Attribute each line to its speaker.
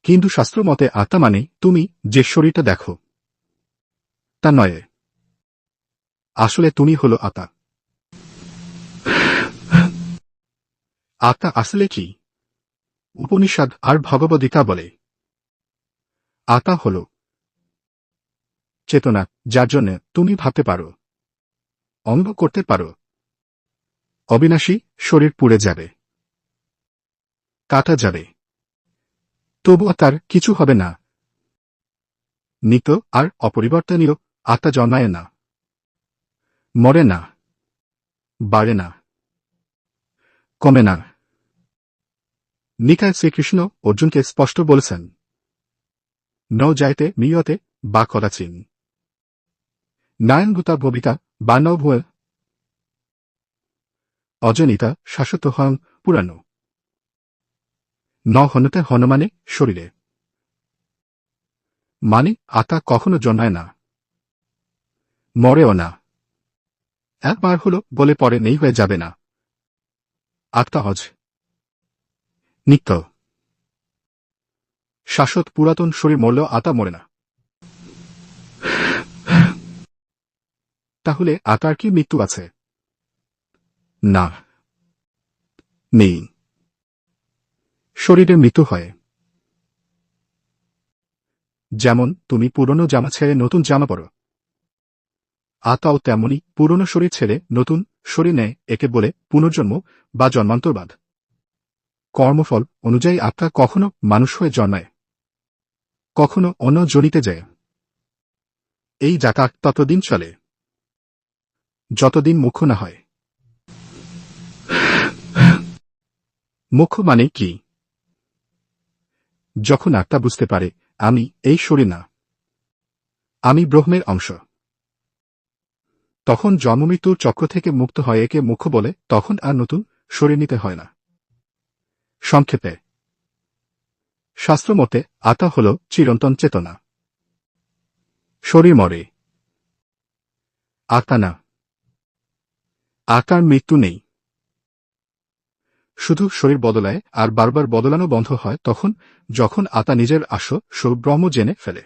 Speaker 1: কিন্তু শাস্ত্র মতে আত্মা মানে তুমি যে শরীরটা দেখো তা নয়, আসলে তুমি হলো আত্মা। আত্মা আসলে কি? উপনিষদ আর ভগবদ্গীতা বলে আত্মা হল চেতনা, যার জন্য তুমি ভাবতে পারো, অনুভব করতে পারো। অবিনাশী, শরীর পুড়ে যাবে, কাটা যাবে, তবুও তার কিছু হবে না। নিত্য আর অপরিবর্তনীয়, আত্মা জন্মায় না, মরে না, বাড়ে না, কমে না। নিকায় শ্রীকৃষ্ণ অর্জুনকে স্পষ্ট বলেছেন, ন যাইতে মিয়তে বা কদাচিন নায়নভূতা ভবিতা বা ন ভুয় অজনিতা শাশ্বত হং পুরানো ন হনতে হনুমানে শরীরে। মানে আত্মা কখনো জন্মায় না, মরেও না। একবার হলো বলে পরে নেই হয়ে যাবে না। আত্মা অজ, নিত্য, শাশ্বত, পুরাতন। শরীর মরলেও আত্মা মরে না। তাহলে আত্মার কি মৃত্যু আছে? না, নেই। শরীরের মৃত্যু হয়, যেমন তুমি পুরনো জামা ছেড়ে নতুন জামা পরো। আত্মাও তেমনি পুরনো শরীর ছেড়ে নতুন শরীর নেয়, একে বলে পুনর্জন্ম বা জন্মান্তরবাদ। কর্মফল অনুযায়ী আত্মা কখনো মানুষ হয়ে জন্মায়, কখনো অন্য জনিতে যায়। এই যাতায়াত ততদিন চলে যতদিন মুখ্য না হয়। মুখ্য মানে কি? যখন আত্মা বুঝতে পারে আমি এই শরীর না, আমি ব্রহ্মের অংশ, তখন জন্মমৃত্যুর চক্র থেকে মুক্ত হয়। একে মুখ্য বলে। তখন আর নতুন শরীর নিতে হয় না। সংক্ষেপে, শাস্ত্রমতে আত্মা হল চিরন্তন চেতনা। শরীর মরে, আত্মা না। আত্মার মৃত্যু নেই, শুধু শরীর বদলায়, আর বারবার বদলানো বন্ধ হয় তখন, যখন আত্মা নিজের আসল স্বরূপ ব্রহ্ম জেনে ফেলে।